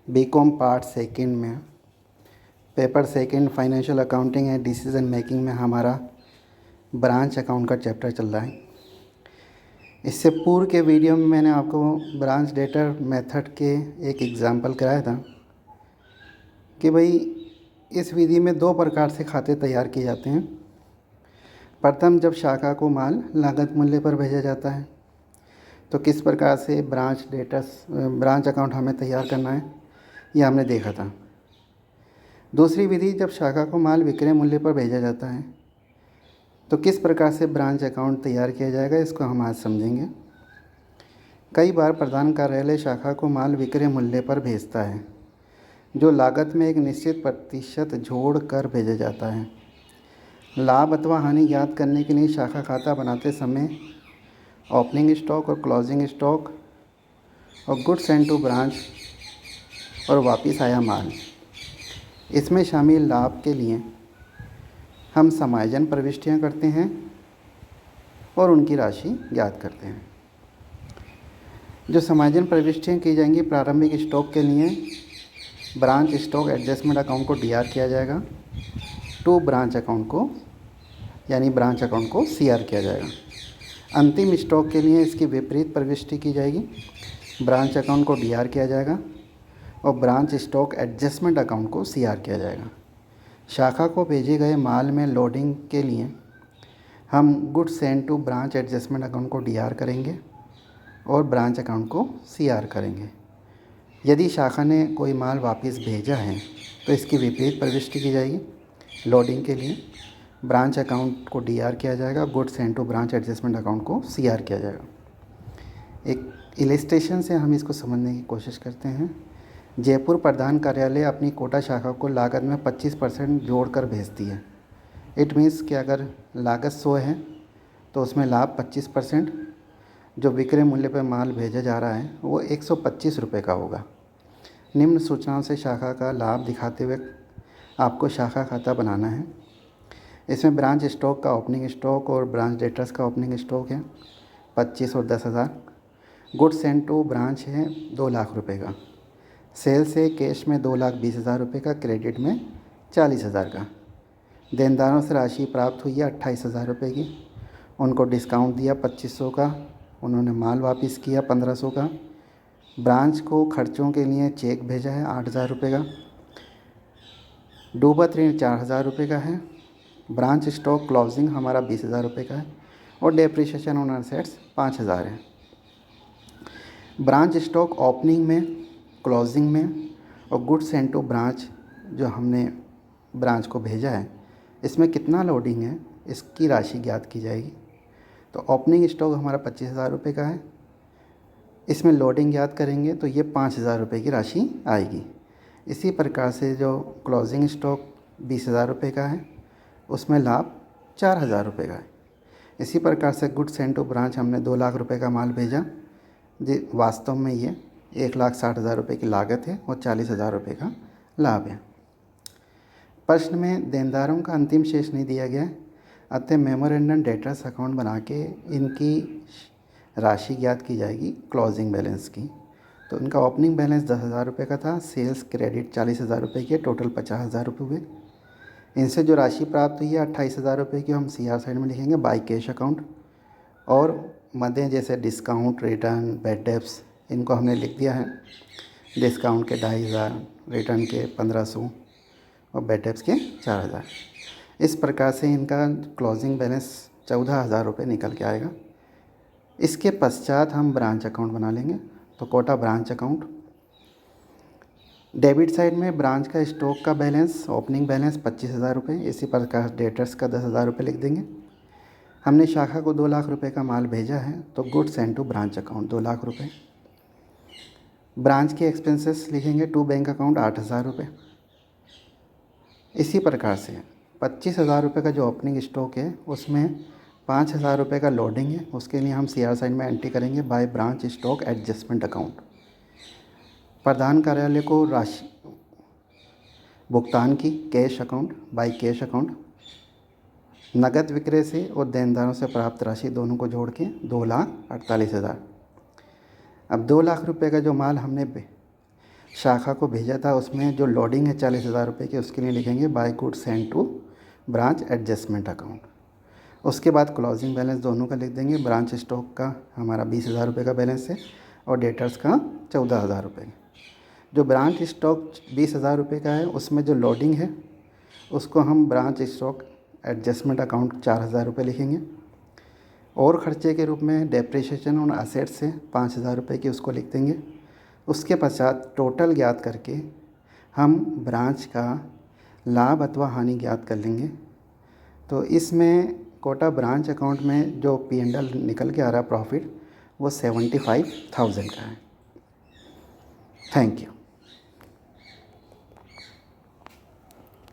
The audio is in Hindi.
बीकॉम पार्ट सेकंड में paper second financial accounting and decision making में हमारा ब्रांच अकाउंट का चैप्टर चल रहा है। इससे पूर्व के वीडियो में मैंने आपको ब्रांच डेटर मेथड के एक एग्ज़ाम्पल कराया था कि भाई इस विधि में दो प्रकार से खाते तैयार किए जाते हैं। प्रथम, जब शाखा को माल लागत मूल्य पर भेजा जाता है तो किस प्रकार से ब्रांच अकाउंट हमें तैयार करना है, यह हमने देखा था। दूसरी विधि, जब शाखा को माल विक्रय मूल्य पर भेजा जाता है तो किस प्रकार से ब्रांच अकाउंट तैयार किया जाएगा, इसको हम आज समझेंगे। कई बार प्रधान कार्यालय शाखा को माल विक्रय मूल्य पर भेजता है, जो लागत में एक निश्चित प्रतिशत जोड़ कर भेजा जाता है। लाभ अथवा हानि ज्ञात करने के लिए शाखा खाता बनाते समय ओपनिंग स्टॉक और क्लोजिंग स्टॉक और गुड्स सेंट टू ब्रांच और वापस आया माल, इसमें शामिल लाभ के लिए हम समायोजन प्रविष्टियाँ करते हैं और उनकी राशि ज्ञात करते हैं। जो समायोजन प्रविष्टियाँ की जाएंगी, प्रारंभिक स्टॉक के लिए ब्रांच स्टॉक एडजस्टमेंट अकाउंट को डीआर किया जाएगा, टू ब्रांच अकाउंट को यानी ब्रांच अकाउंट को सीआर किया जाएगा। अंतिम स्टॉक के लिए इसकी विपरीत प्रविष्टि की जाएगी, ब्रांच अकाउंट को डीआर किया जाएगा और ब्रांच स्टॉक एडजस्टमेंट अकाउंट को सीआर किया जाएगा। शाखा को भेजे गए माल में लोडिंग के लिए हम goods sent to branch adjustment account को डीआर करेंगे और ब्रांच अकाउंट को सीआर करेंगे। यदि शाखा ने कोई माल वापस भेजा है तो इसकी विपरीत प्रविष्टि की जाएगी। लोडिंग के लिए ब्रांच अकाउंट को डीआर किया जाएगा, goods sent to branch adjustment account को सीआर किया जाएगा। एक इलस्ट्रेशन से हम इसको समझने की कोशिश करते हैं। जयपुर प्रधान कार्यालय अपनी कोटा शाखा को लागत में 25% जोड़कर भेजती है। इट मीन्स कि अगर लागत 100 है तो उसमें लाभ 25%, जो विक्रय मूल्य पर माल भेजा जा रहा है वो 125 रुपये का होगा। निम्न सूचनाओं से शाखा का लाभ दिखाते हुए आपको शाखा खाता बनाना है। इसमें ब्रांच स्टॉक का ओपनिंग स्टॉक और ब्रांच डेटर्स का ओपनिंग स्टॉक है 25 और 10,000। गुड्स सेंट टू ब्रांच है 2 लाख रुपये का। सेल्स है कैश में 2,20,000 रुपये का, क्रेडिट में 40,000 का। देनदारों से राशि प्राप्त हुई है 28,000 रुपये की, उनको डिस्काउंट दिया 2,500 का, उन्होंने माल वापस किया 1,500 का। ब्रांच को खर्चों के लिए चेक भेजा है 8,000 रुपये का। डूबत ऋण 4,000 रुपये का है। ब्रांच स्टॉक क्लोजिंग हमारा 20,000 रुपये का है और डेप्रिसिएशन ऑन एसेट्स 5,000 है। ब्रांच स्टॉक ओपनिंग में, क्लोजिंग में और गुड्स सेंट टू ब्रांच जो हमने ब्रांच को भेजा है, इसमें कितना लोडिंग है इसकी राशि ज्ञात की जाएगी। तो ओपनिंग स्टॉक हमारा 25,000 रुपये का है, इसमें लोडिंग ज्ञात करेंगे तो ये 5,000 रुपये की राशि आएगी। इसी प्रकार से जो क्लोजिंग स्टॉक 20,000 रुपये का है उसमें लाभ 4,000 रुपये का है। इसी प्रकार से गुड्स सेंट टू ब्रांच हमने 2 लाख रुपये का माल भेजा, जी वास्तव में ये 1,60,000 रुपये की लागत है और 40,000 रुपये का लाभ है। प्रश्न में देनदारों का अंतिम शेष नहीं दिया गया है, अतः मेमोरेंडम डेटर्स अकाउंट बना के इनकी राशि ज्ञात की जाएगी क्लोजिंग बैलेंस की। तो इनका ओपनिंग बैलेंस 10,000 रुपये का था, सेल्स क्रेडिट 40,000 रुपये की, टोटल 50,000 रुपये हुए। इनसे जो राशि प्राप्त हुई है 28,000 रुपये की हम सीआर साइड में लिखेंगे बाय कैश अकाउंट, और मदें जैसे डिस्काउंट, रिटर्न, बैड डेब्ट्स इनको हमने लिख दिया है। डिस्काउंट के 2,500, रिटर्न के 1,500 और बैड डेब्ट्स के 4,000। इस प्रकार से इनका क्लोजिंग बैलेंस 14,000 रुपये निकल के आएगा। इसके पश्चात हम ब्रांच अकाउंट बना लेंगे। तो Kota branch account, debit side में ब्रांच का स्टॉक का बैलेंस, ओपनिंग बैलेंस 25,000 रुपये, इसी प्रकार डेटर्स का 10,000 रुपये लिख देंगे। हमने शाखा को 2 लाख रुपए का माल भेजा है तो goods sent to branch account 2 lakh रुपए। ब्रांच के एक्सपेंसेस लिखेंगे टू बैंक अकाउंट 8,000 रुपये। इसी प्रकार से 25,000 रुपये का जो ओपनिंग स्टॉक है उसमें 5,000 रुपये का लोडिंग है, उसके लिए हम सीआर साइड में एंट्री करेंगे by branch stock adjustment account. प्रधान कार्यालय को राशि भुगतान की cash account by cash account. नगद विक्रय से और देनदारों से प्राप्त राशि दोनों को जोड़ के 2,48,000। अब 2 लाख रुपए का जो माल हमने शाखा को भेजा था उसमें जो लोडिंग है 40,000 रुपये की, उसके लिए लिखेंगे by good send to branch adjustment account. उसके बाद क्लोजिंग बैलेंस दोनों का लिख देंगे। ब्रांच स्टॉक का हमारा 20,000 रुपये का बैलेंस है और डेटर्स का 14,000 रुपये। जो ब्रांच स्टॉक 20,000 रुपये का है उसमें जो लोडिंग है उसको हम ब्रांच स्टॉक एडजस्टमेंट अकाउंट 4,000 रुपये लिखेंगे। और ख़र्चे के रूप में डेप्रिसिएशन ऑन असेट्स से 5,000 रुपये की उसको लिख देंगे। उसके पश्चात टोटल ज्ञात करके हम ब्रांच का लाभ अथवा हानि ज्ञात कर लेंगे। तो इसमें कोटा ब्रांच अकाउंट में जो P&L निकल के आ रहा प्रॉफिट वो 75,000 का है। Thank you.